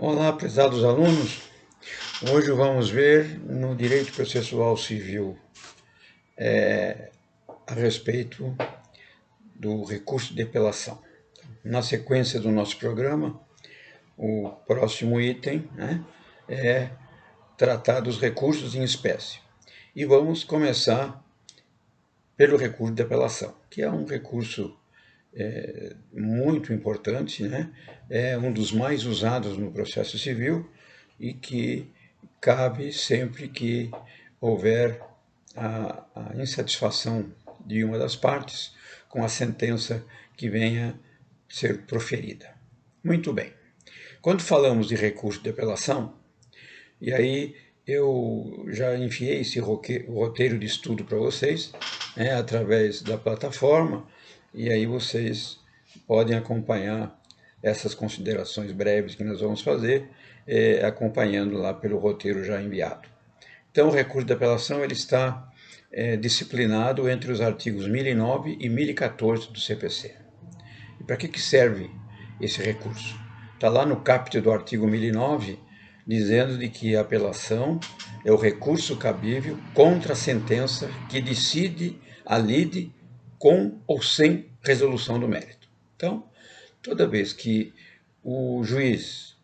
Olá, prezados alunos. Hoje vamos ver no Direito Processual Civil a respeito do recurso de apelação. Na sequência do nosso programa, o próximo item é tratar dos recursos em espécie. E vamos começar pelo recurso de apelação, que é um recurso muito importante, é um dos mais usados no processo civil e que cabe sempre que houver a insatisfação de uma das partes com a sentença que venha ser proferida. Muito bem. Quando falamos de recurso de apelação, e aí eu já enviei esse roteiro de estudo para vocês, através da plataforma, e aí vocês podem acompanhar essas considerações breves que nós vamos fazer, acompanhando lá pelo roteiro já enviado. Então, o recurso de apelação ele está disciplinado entre os artigos 1009 e 1014 do CPC. E para que serve esse recurso? Está lá no caput do artigo 1009, dizendo de que a apelação é o recurso cabível contra a sentença que decide a lide com ou sem resolução do mérito. Então, toda vez que o juiz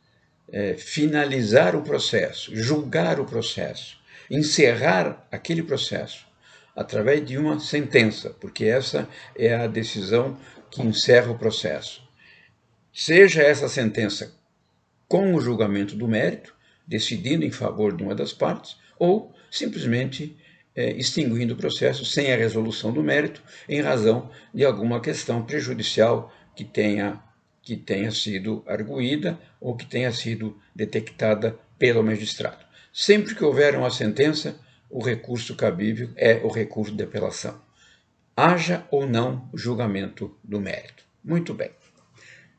finalizar o processo, julgar o processo, encerrar aquele processo através de uma sentença, porque essa é a decisão que encerra o processo, seja essa sentença com o julgamento do mérito, decidindo em favor de uma das partes, ou simplesmente extinguindo o processo sem a resolução do mérito, em razão de alguma questão prejudicial que tenha sido arguída ou que tenha sido detectada pelo magistrado. Sempre que houver uma sentença, o recurso cabível é o recurso de apelação, haja ou não julgamento do mérito. Muito bem.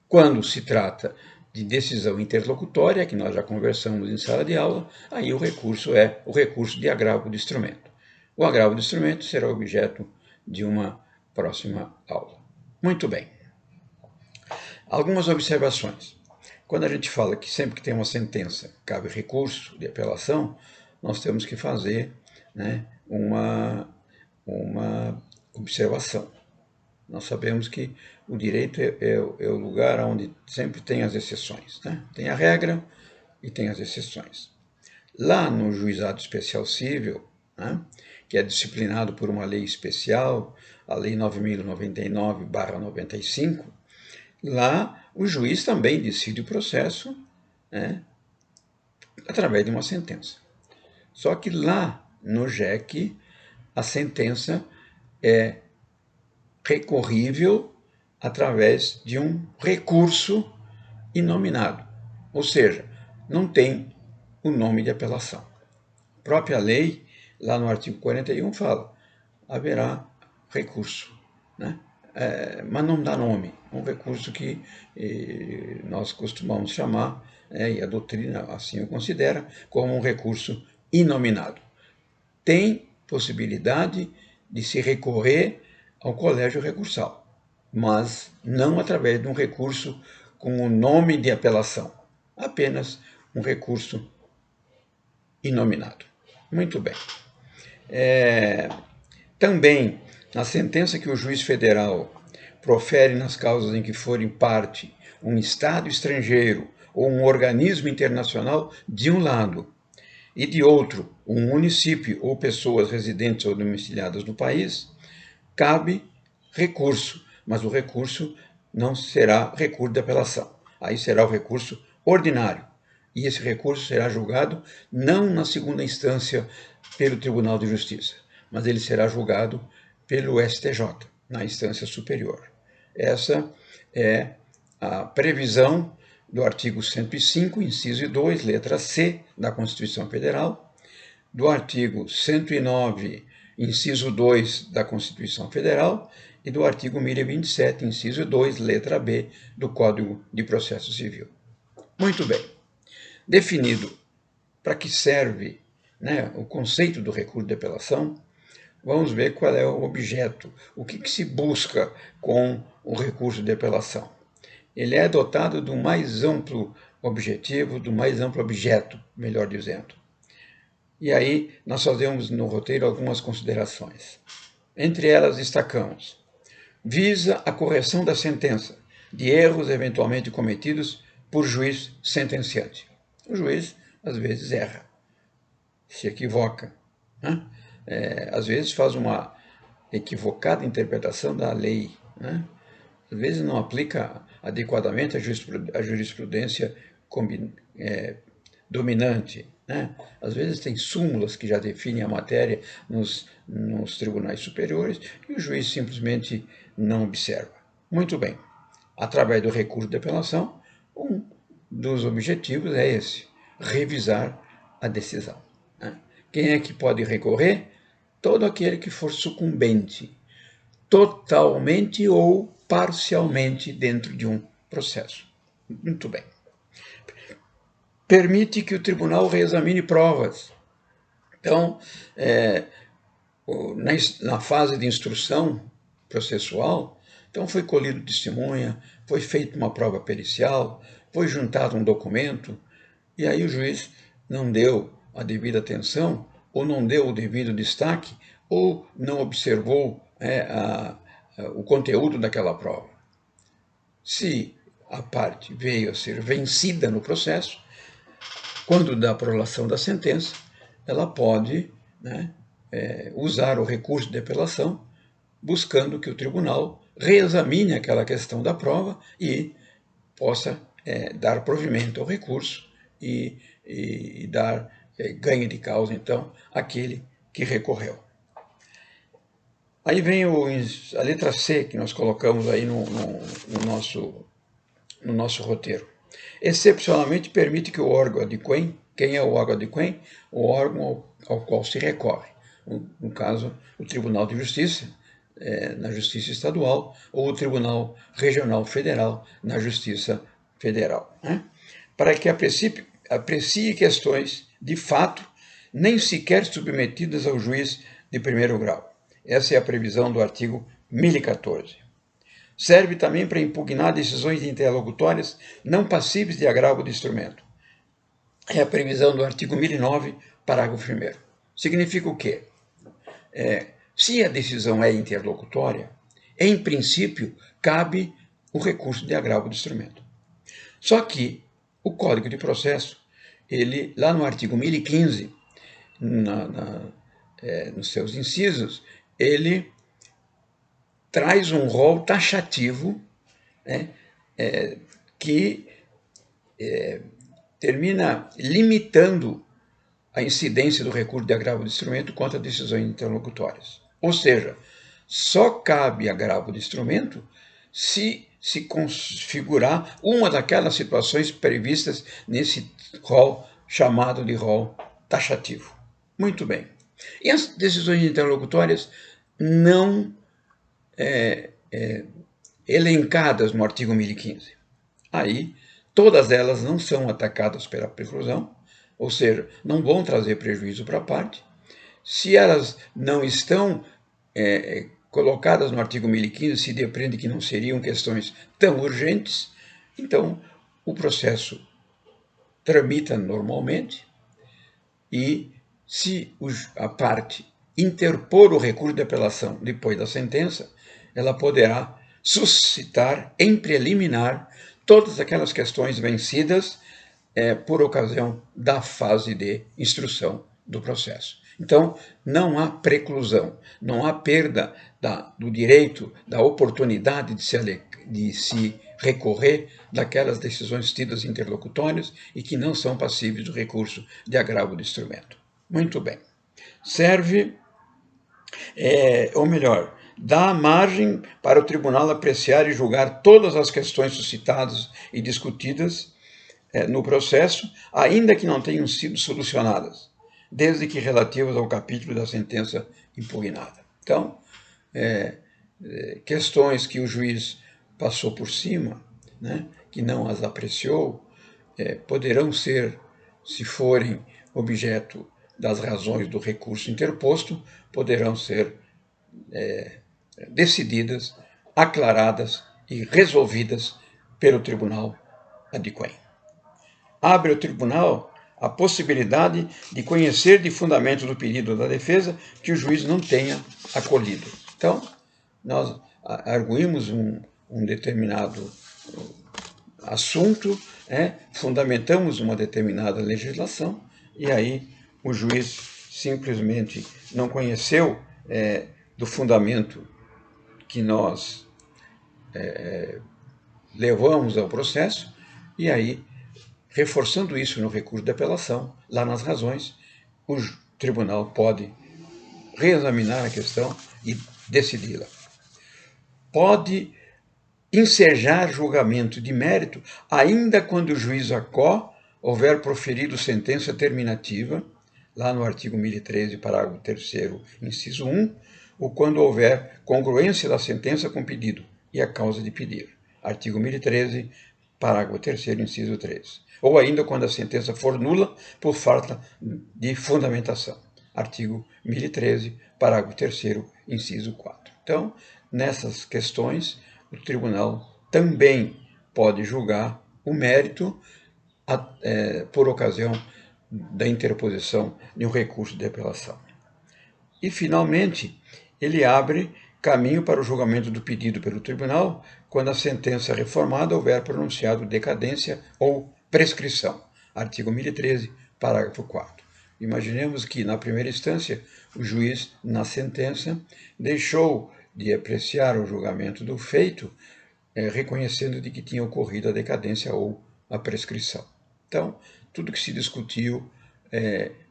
Quando se trata de decisão interlocutória, que nós já conversamos em sala de aula, aí o recurso é o recurso de agravo de instrumento. O agravo de instrumento será objeto de uma próxima aula. Muito bem. Algumas observações. Quando a gente fala que sempre que tem uma sentença cabe recurso de apelação, nós temos que fazer uma observação. Nós sabemos que o direito é o lugar onde sempre tem as exceções. Tem a regra e tem as exceções. Lá no Juizado Especial Cível, que é disciplinado por uma lei especial, a Lei 9.099/95, lá o juiz também decide o processo através de uma sentença. Só que lá no JEC, a sentença é recorrível através de um recurso inominado, ou seja, não tem o nome de apelação. A própria lei, lá no artigo 41, fala, haverá recurso, mas não dá nome, um recurso que nós costumamos chamar, e a doutrina assim o considera, como um recurso inominado. Tem possibilidade de se recorrer ao colégio recursal, mas não através de um recurso com o nome de apelação, apenas um recurso inominado. Muito bem. Também, na sentença que o juiz federal profere nas causas em que forem parte um Estado estrangeiro ou um organismo internacional, de um lado, e de outro, um município ou pessoas residentes ou domiciliadas no país, cabe recurso, mas o recurso não será recurso de apelação. Aí será o recurso ordinário. E esse recurso será julgado não na segunda instância pelo Tribunal de Justiça, mas ele será julgado pelo STJ, na instância superior. Essa é a previsão do artigo 105, inciso 2, letra C, da Constituição Federal, do artigo 109, inciso 2 da Constituição Federal e do artigo 1027, inciso 2, letra B, do Código de Processo Civil. Muito bem. Definido para que serve o conceito do recurso de apelação, vamos ver qual é o objeto, o que se busca com o recurso de apelação. ele é dotado do mais amplo objetivo, do mais amplo objeto, melhor dizendo. E aí nós fazemos no roteiro algumas considerações. Entre elas destacamos: visa a correção da sentença de erros eventualmente cometidos por juiz sentenciante. O juiz, às vezes, erra, se equivoca, né? Às vezes faz uma equivocada interpretação da lei, né? Às vezes não aplica adequadamente a jurisprudência dominante, né? Às vezes tem súmulas que já definem a matéria nos tribunais superiores e o juiz simplesmente não observa. Muito bem. Através do recurso de apelação, um dos objetivos é esse: revisar a decisão, né? Quem é que pode recorrer? Todo aquele que for sucumbente, totalmente ou parcialmente dentro de um processo. Muito bem. Permite que o tribunal reexamine provas. Então, na fase de instrução processual, então foi colhido testemunha, foi feita uma prova pericial, foi juntado um documento, e aí o juiz não deu a devida atenção, ou não deu o devido destaque, ou não observou o conteúdo daquela prova. Se a parte veio a ser vencida no processo, quando da prolação da sentença, ela pode, né, usar o recurso de apelação, buscando que o tribunal reexamine aquela questão da prova e possa dar provimento ao recurso e dar ganho de causa, então, àquele que recorreu. Aí vem a letra C, que nós colocamos aí no nosso roteiro. Excepcionalmente, permite que o órgão adquém, quem é o órgão adquém? O órgão ao qual se recorre. No caso, o Tribunal de Justiça, na Justiça Estadual, ou o Tribunal Regional Federal, na Justiça Federal, né? Para que aprecie questões de fato, nem sequer submetidas ao juiz de primeiro grau. Essa é a previsão do artigo 1014. Serve também para impugnar decisões interlocutórias não passíveis de agravo de instrumento. É a previsão do artigo 1009, parágrafo 1º. Significa o quê? Se a decisão é interlocutória, em princípio, cabe o recurso de agravo de instrumento. Só que o Código de Processo, ele, lá no artigo 1015, nos seus incisos, ele traz um rol taxativo, né, que termina limitando a incidência do recurso de agravo de instrumento contra decisões interlocutórias. Ou seja, só cabe agravo de instrumento se configurar uma daquelas situações previstas nesse rol chamado de rol taxativo. Muito bem. E as decisões interlocutórias não elencadas no artigo 1015. Aí, todas elas não são atacadas pela preclusão, ou seja, não vão trazer prejuízo para a parte. Se elas não estão colocadas no artigo 1015, se depreende que não seriam questões tão urgentes, então o processo tramita normalmente e, se a parte interpor o recurso de apelação depois da sentença, ela poderá suscitar em preliminar todas aquelas questões vencidas por ocasião da fase de instrução do processo. Então, não há preclusão, não há perda do direito, da oportunidade de se recorrer daquelas decisões tidas interlocutórias e que não são passíveis do recurso de agravo de instrumento. Muito bem. Serve, ou melhor, dá margem para o tribunal apreciar e julgar todas as questões suscitadas e discutidas no processo, ainda que não tenham sido solucionadas, desde que relativas ao capítulo da sentença impugnada. Então, questões que o juiz passou por cima, né, que não as apreciou, poderão ser, se forem objeto das razões do recurso interposto, poderão ser decididas, aclaradas e resolvidas pelo tribunal adquém. Abre ao tribunal a possibilidade de conhecer de fundamento do pedido da defesa que o juiz não tenha acolhido. Então, nós arguímos um determinado assunto, fundamentamos uma determinada legislação, e aí o juiz simplesmente não conheceu do fundamento que nós levamos ao processo, e aí, reforçando isso no recurso de apelação, lá nas razões, o tribunal pode reexaminar a questão e decidi-la. Pode ensejar julgamento de mérito, ainda quando o juiz ACO houver proferido sentença terminativa, lá no artigo 1013, parágrafo 3º, inciso 1, ou quando houver congruência da sentença com pedido e a causa de pedir. Artigo 1013, parágrafo 3º, inciso 3. Ou ainda quando a sentença for nula por falta de fundamentação. Artigo 1013, parágrafo 3º, inciso 4. Então, nessas questões, o tribunal também pode julgar o mérito por ocasião da interposição de um recurso de apelação. E, finalmente, ele abre caminho para o julgamento do pedido pelo tribunal quando a sentença reformada houver pronunciado decadência ou prescrição. Artigo 1013, parágrafo 4. Imaginemos que, na primeira instância, o juiz, na sentença, deixou de apreciar o julgamento do feito, reconhecendo de que tinha ocorrido a decadência ou a prescrição. Então, tudo que se discutiu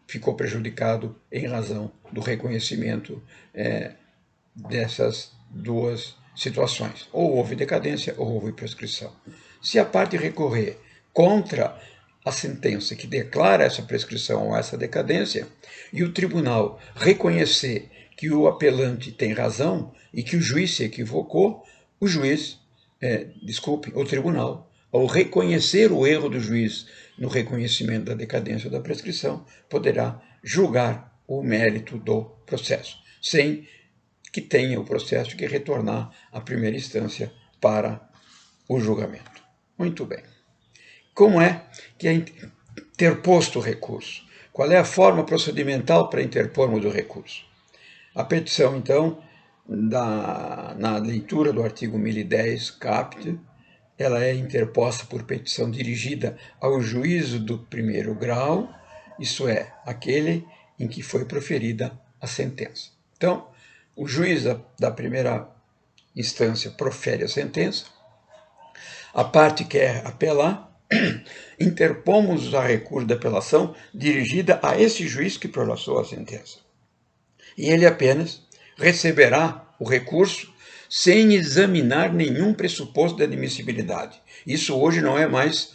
ficou prejudicado em razão do reconhecimento dessas duas situações. Ou houve decadência ou houve prescrição. Se a parte recorrer contra a sentença que declara essa prescrição ou essa decadência, e o tribunal reconhecer que o apelante tem razão e que o juiz se equivocou, o tribunal, ao reconhecer o erro do juiz no reconhecimento da decadência ou da prescrição, poderá julgar o mérito do processo, sem que tenha o processo que retornar à primeira instância para o julgamento. Muito bem. Como é que é interposto o recurso? Qual é a forma procedimental para interpormos o recurso? A petição, então, na leitura do artigo 1010, caput, ela é interposta por petição dirigida ao juízo do primeiro grau, isso é, aquele em que foi proferida a sentença. Então, o juiz da primeira instância profere a sentença, a parte quer apelar, interpomos a recurso de apelação dirigida a esse juiz que prolassou a sentença. E ele apenas receberá o recurso sem examinar nenhum pressuposto de admissibilidade. Isso hoje não é mais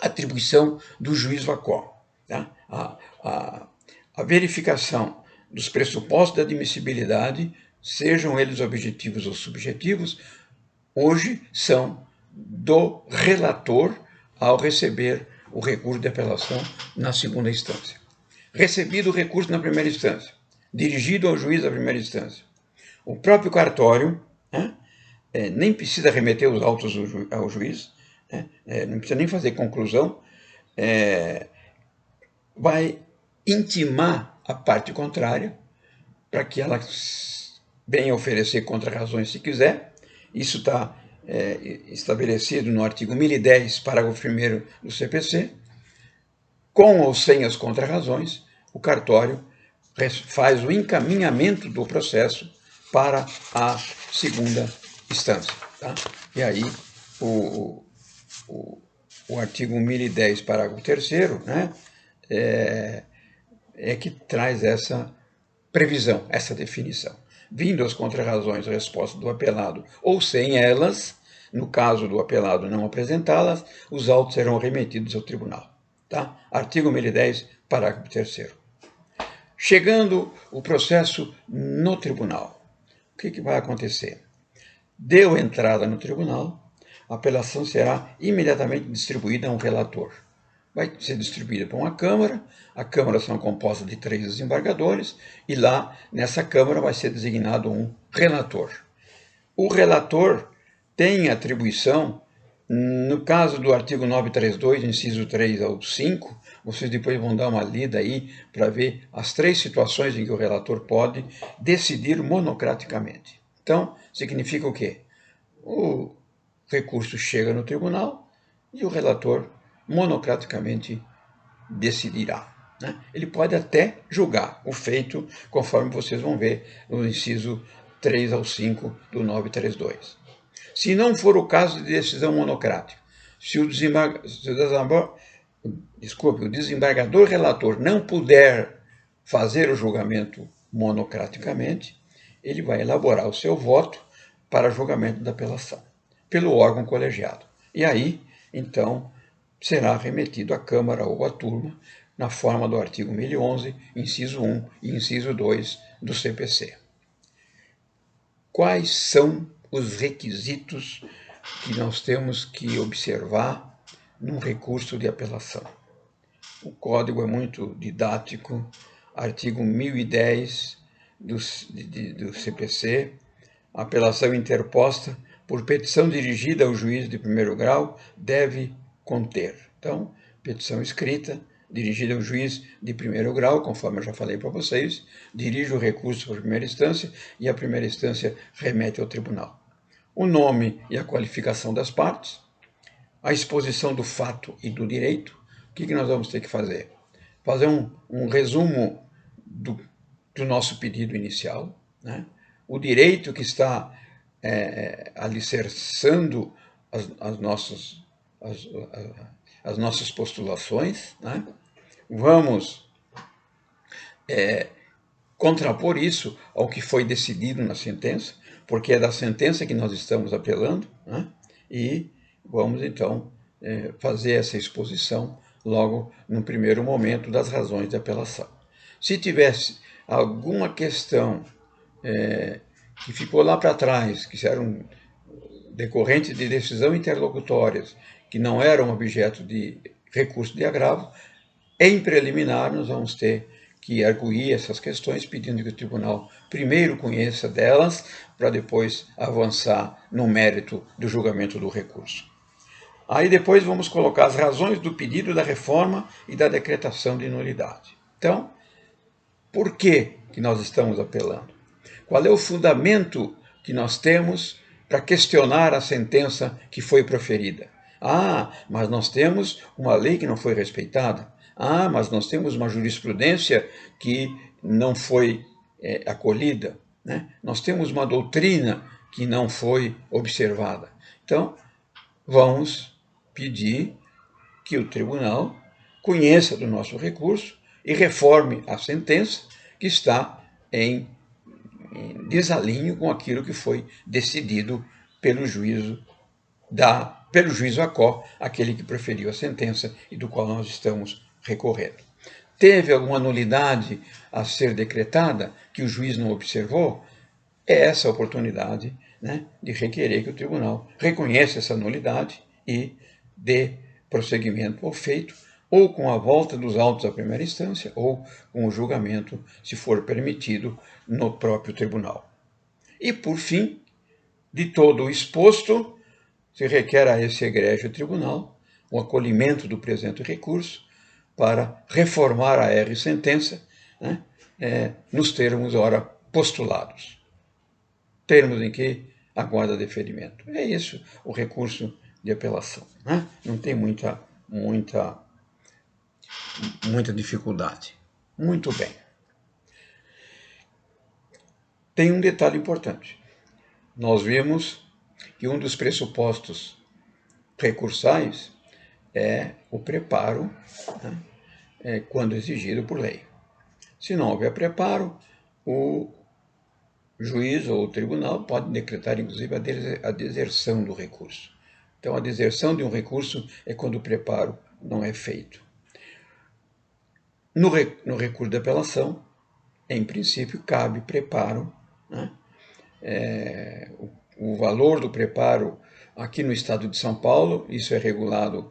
atribuição do juiz VACO. Tá? A verificação dos pressupostos de admissibilidade, sejam eles objetivos ou subjetivos, hoje são do relator ao receber o recurso de apelação na segunda instância. Recebido o recurso na primeira instância, dirigido ao juiz da primeira instância, o próprio cartório nem precisa remeter os autos ao juiz, não precisa nem fazer conclusão, vai intimar a parte contrária para que ela venha oferecer contra-razões se quiser. Isso está estabelecido no artigo 1010, parágrafo 1º do CPC. Com ou sem as contra-razões, o cartório faz o encaminhamento do processo para a segunda instância. Tá? E aí, o artigo 1010, parágrafo 3º, é que traz essa previsão, essa definição. Vindo as contra-razões, a resposta do apelado, ou sem elas, no caso do apelado não apresentá-las, os autos serão remetidos ao tribunal. Tá? Artigo 1010, parágrafo 3º. Chegando o processo no tribunal, o que vai acontecer? Deu entrada no tribunal, a apelação será imediatamente distribuída a um relator. Vai ser distribuída para uma câmara, a câmara são composta de 3 desembargadores, e lá, nessa câmara, vai ser designado um relator. O relator tem atribuição No caso do artigo 932, inciso 3 ao 5, vocês depois vão dar uma lida aí para ver as 3 situações em que o relator pode decidir monocraticamente. Então, significa o quê? O recurso chega no tribunal e o relator monocraticamente decidirá. Né? Ele pode até julgar o feito, conforme vocês vão ver no inciso 3 ao 5 do 932. Se não for o caso de decisão monocrática, se o desembargador relator não puder fazer o julgamento monocraticamente, ele vai elaborar o seu voto para julgamento da apelação pelo órgão colegiado. E aí, então, será remetido à Câmara ou à turma na forma do artigo 1011, inciso 1 e inciso 2 do CPC. Quais são os requisitos que nós temos que observar num recurso de apelação? O código é muito didático, artigo 1010 do CPC, apelação interposta por petição dirigida ao juiz de primeiro grau deve conter. Então, petição escrita, dirigida ao juiz de primeiro grau, conforme eu já falei para vocês, dirige o recurso para a primeira instância e a primeira instância remete ao tribunal. O nome e a qualificação das partes, a exposição do fato e do direito. O que nós vamos ter que fazer? Fazer um resumo do nosso pedido inicial, né? O direito que está alicerçando as nossas postulações, né? Vamos contrapor isso ao que foi decidido na sentença, porque é da sentença que nós estamos apelando, né? E vamos então fazer essa exposição logo no primeiro momento das razões de apelação. Se tivesse alguma questão que ficou lá para trás, que eram decorrentes de decisão interlocutórias, que não eram objeto de recurso de agravo, em preliminar nós vamos ter que arguir essas questões, pedindo que o tribunal primeiro conheça delas, para depois avançar no mérito do julgamento do recurso. Aí depois vamos colocar as razões do pedido da reforma e da decretação de nulidade. Então, por que nós estamos apelando? Qual é o fundamento que nós temos para questionar a sentença que foi proferida? Ah, mas nós temos uma lei que não foi respeitada. Ah, mas nós temos uma jurisprudência que não foi acolhida, né? Nós temos uma doutrina que não foi observada. Então, vamos pedir que o tribunal conheça do nosso recurso e reforme a sentença que está em desalinho com aquilo que foi decidido pelo juízo ACO, aquele que proferiu a sentença e do qual nós estamos recorrendo. Teve alguma nulidade a ser decretada que o juiz não observou? É essa a oportunidade, né, de requerer que o tribunal reconheça essa nulidade e dê prosseguimento ao feito, ou com a volta dos autos à primeira instância, ou com o julgamento, se for permitido, no próprio tribunal. E, por fim, de todo o exposto, se requer a esse egrégio tribunal o acolhimento do presente recurso para reformar a R-sentença, né, nos termos ora postulados. Termos em que aguarda deferimento. É isso o recurso de apelação, né? Não tem muita dificuldade. Muito bem. Tem um detalhe importante. Nós vimos que um dos pressupostos recursais é o preparo, né, quando exigido por lei. Se não houver preparo, o juiz ou o tribunal pode decretar, inclusive, a deserção do recurso. Então, a deserção de um recurso é quando o preparo não é feito. No recurso de apelação, em princípio, cabe preparo, né? O valor do preparo aqui no estado de São Paulo, isso é regulado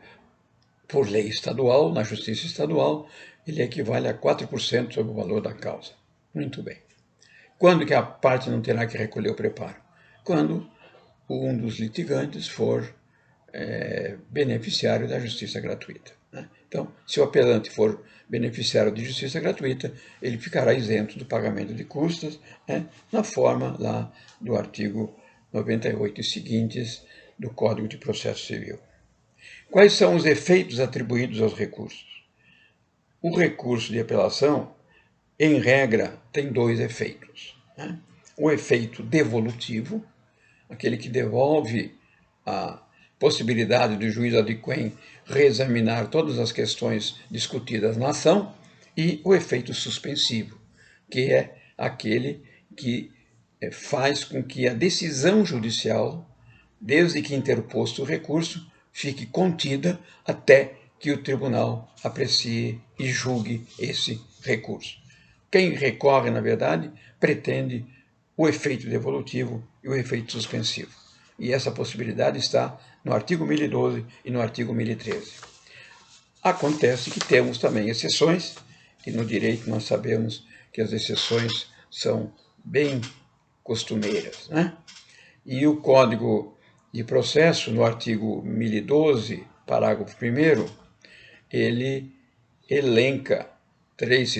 por lei estadual, na justiça estadual, ele equivale a 4% sobre o valor da causa. Muito bem. Quando que a parte não terá que recolher o preparo? Quando um dos litigantes for beneficiário da justiça gratuita, né? Então, se o apelante for beneficiário de justiça gratuita, ele ficará isento do pagamento de custas, né, na forma lá do artigo 98 e seguintes do Código de Processo Civil. Quais são os efeitos atribuídos aos recursos? O recurso de apelação, em regra, tem dois efeitos, né? O efeito devolutivo, aquele que devolve a possibilidade do juiz adquém reexaminar todas as questões discutidas na ação, e o efeito suspensivo, que é aquele que faz com que a decisão judicial, desde que interposto o recurso, fique contida até que o tribunal aprecie e julgue esse recurso. Quem recorre, na verdade, pretende o efeito devolutivo e o efeito suspensivo. E essa possibilidade está no artigo 1012 e no artigo 1013. Acontece que temos também exceções, e no direito nós sabemos que as exceções são bem costumeiras, né? E o Código de Processo, no artigo 1012, parágrafo 1º, ele elenca seis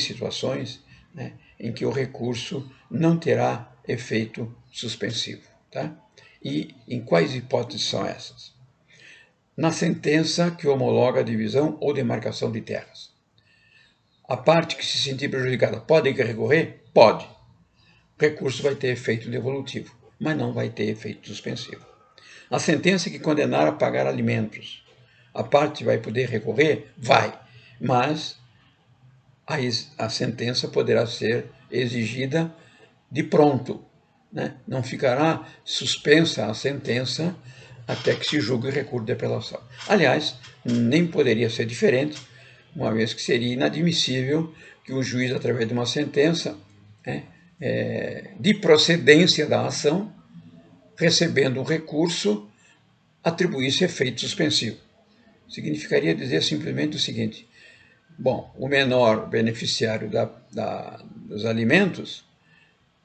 situações, né, em que o recurso não terá efeito suspensivo, tá? E em quais hipóteses são essas? Na sentença que homologa a divisão ou demarcação de terras. A parte que se sentir prejudicada pode recorrer? Pode. O recurso vai ter efeito devolutivo, mas não vai ter efeito suspensivo. A sentença que condenar a pagar alimentos. A parte vai poder recorrer? Vai, mas a sentença poderá ser exigida de pronto, né? Não ficará suspensa a sentença até que se julgue o recurso de apelação. Aliás, nem poderia ser diferente, uma vez que seria inadmissível que o juiz, através de uma sentença, né, de procedência da ação, recebendo um recurso, atribuísse efeito suspensivo. Significaria dizer simplesmente o seguinte: bom, o menor beneficiário dos alimentos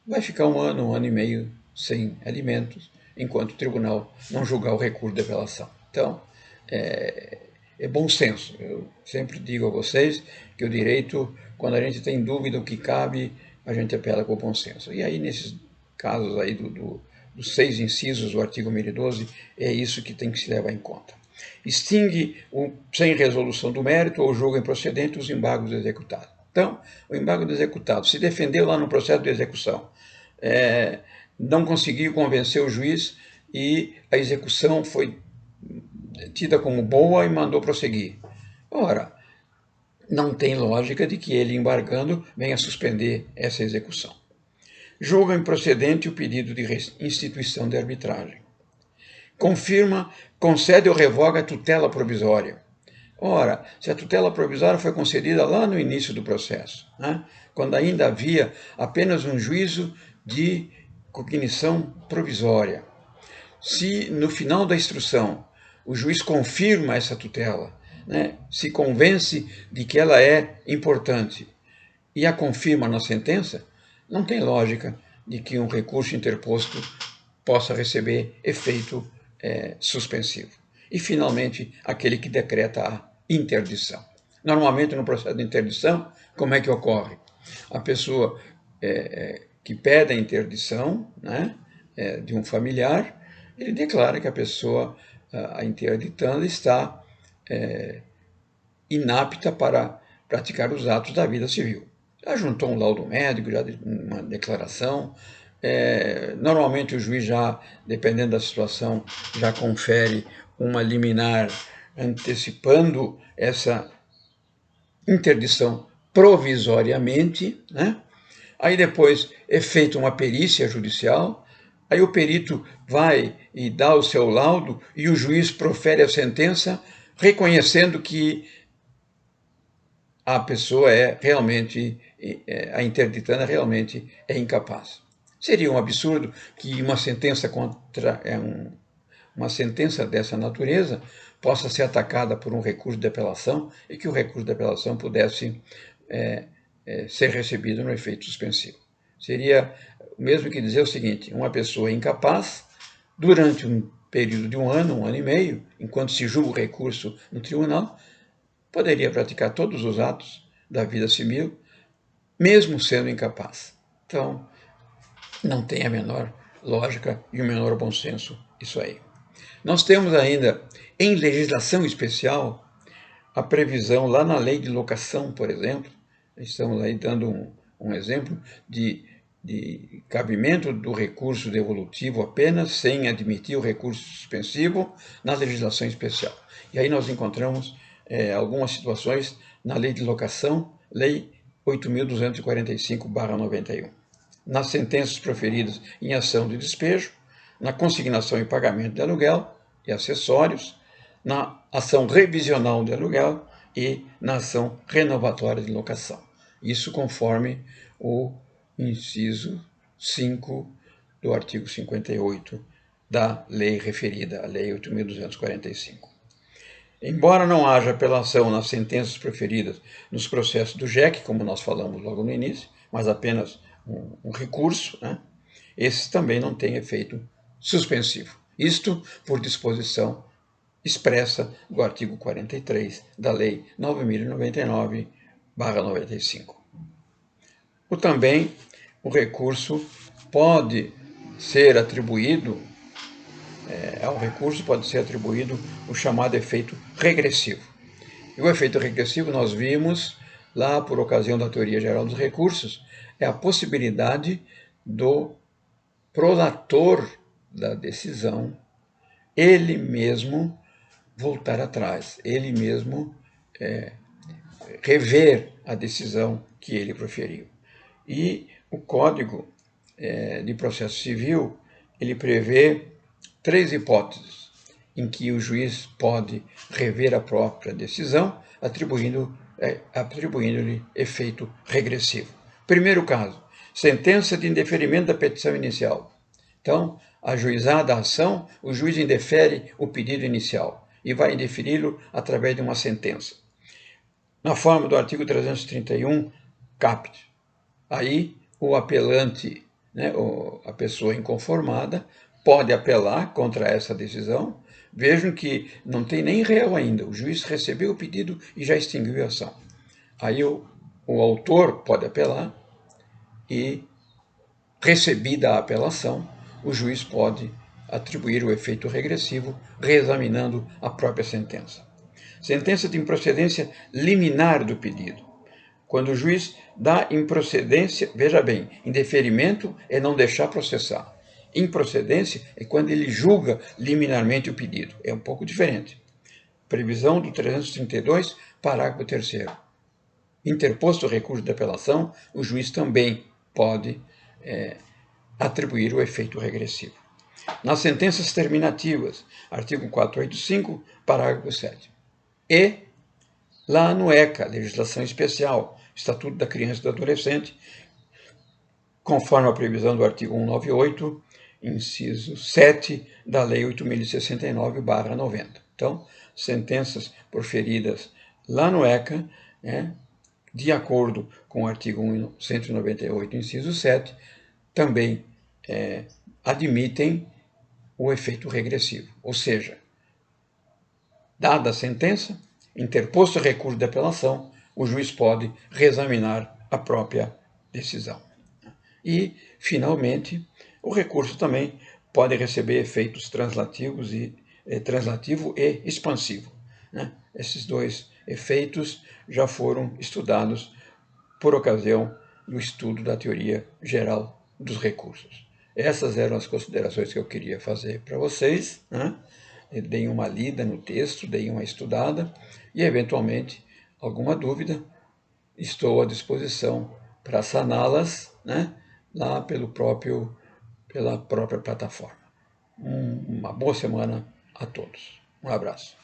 vai ficar um ano e meio sem alimentos, enquanto o tribunal não julgar o recurso de apelação. Então, é bom senso. Eu sempre digo a vocês que o direito, quando a gente tem dúvida do que cabe, a gente apela com o bom senso. E aí, nesses casos aí dos 6 incisos do artigo 1012, é isso que tem que se levar em conta. Extingue, sem resolução do mérito ou julga improcedente, os embargos executados. Então, o embargo do executado se defendeu lá no processo de execução, não conseguiu convencer o juiz e a execução foi tida como boa e mandou prosseguir. Ora, não tem lógica de que ele, embargando, venha suspender essa execução. Julga improcedente o pedido de instituição de arbitragem. Confirma, concede ou revoga a tutela provisória. Ora, se a tutela provisória foi concedida lá no início do processo, né, quando ainda havia apenas um juízo de cognição provisória, se no final da instrução o juiz confirma essa tutela, né, se convence de que ela é importante e a confirma na sentença, não tem lógica de que um recurso interposto possa receber efeito suspensivo. E, finalmente, aquele que decreta a interdição. Normalmente, no processo de interdição, como é que ocorre? A pessoa que pede a interdição, né, de um familiar, ele declara que a pessoa, a interditanda, está inapta para praticar os atos da vida civil. Já juntou um laudo médico, já uma declaração. Normalmente o juiz, já dependendo da situação, já confere uma liminar antecipando essa interdição provisoriamente, né? Aí depois é feita uma perícia judicial, aí o perito vai e dá o seu laudo e o juiz profere a sentença reconhecendo que a pessoa a interditanda realmente é incapaz. Seria um absurdo que uma sentença uma sentença dessa natureza possa ser atacada por um recurso de apelação e que o recurso de apelação pudesse ser recebido no efeito suspensivo. Seria o mesmo que dizer o seguinte: uma pessoa incapaz, durante um período de um ano e meio, enquanto se julga o recurso no tribunal, poderia praticar todos os atos da vida civil, mesmo sendo incapaz. Então, não tem a menor lógica e o menor bom senso isso aí. Nós temos ainda, em legislação especial, a previsão lá na lei de locação, por exemplo, estamos aí dando um exemplo de cabimento do recurso devolutivo apenas, sem admitir o recurso suspensivo na legislação especial. E aí nós encontramos algumas situações na lei de locação, lei 8.245/91. Nas sentenças proferidas em ação de despejo, na consignação e pagamento de aluguel e acessórios, na ação revisional de aluguel e na ação renovatória de locação. Isso conforme o inciso 5 do artigo 58 da lei referida, a lei 8.245. Embora não haja apelação nas sentenças proferidas nos processos do JEC, como nós falamos logo no início, mas apenas um recurso, né? Esse também não tem efeito suspensivo. Isto por disposição expressa do artigo 43 da Lei 9.099/95. O recurso pode ser atribuído, ao recurso pode ser atribuído o chamado efeito regressivo. E o efeito regressivo nós vimos lá por ocasião da teoria geral dos recursos, é a possibilidade do prolator da decisão ele mesmo voltar atrás, ele mesmo rever a decisão que ele proferiu. E o Código de Processo Civil, ele prevê 3 hipóteses em que o juiz pode rever a própria decisão, atribuindo-lhe efeito regressivo. Primeiro caso, sentença de indeferimento da petição inicial. Então, ajuizada a ação, o juiz indefere o pedido inicial e vai indeferi-lo através de uma sentença. Na forma do artigo 331, caput. Aí, o apelante, né, a pessoa inconformada, pode apelar contra essa decisão. Vejam que não tem nem réu ainda. O juiz recebeu o pedido e já extinguiu a ação. Aí o autor pode apelar e, recebida a apelação, o juiz pode atribuir o efeito regressivo, reexaminando a própria sentença. Sentença de improcedência liminar do pedido. Quando o juiz dá improcedência, veja bem, indeferimento é não deixar processar. Improcedência é quando ele julga liminarmente o pedido. É um pouco diferente. Previsão do 332, parágrafo 3º. Interposto o recurso de apelação, o juiz também pode atribuir o efeito regressivo. Nas sentenças terminativas, artigo 485, parágrafo 7. E lá no ECA, legislação especial, Estatuto da Criança e do Adolescente, conforme a previsão do artigo 198, inciso 7 da Lei 8.069/90. Então, sentenças proferidas lá no ECA, de acordo com o artigo 198, inciso 7, também admitem o efeito regressivo. Ou seja, dada a sentença, interposto o recurso de apelação, o juiz pode reexaminar a própria decisão. E, finalmente, o recurso também pode receber efeitos translativo e expansivo. Né? Esses 2 efeitos já foram estudados por ocasião do estudo da teoria geral dos recursos. Essas eram as considerações que eu queria fazer para vocês, né? Deem uma lida no texto, deem uma estudada e, eventualmente, alguma dúvida, estou à disposição para saná-las, né? Lá pela própria plataforma. Uma boa semana a todos. Um abraço.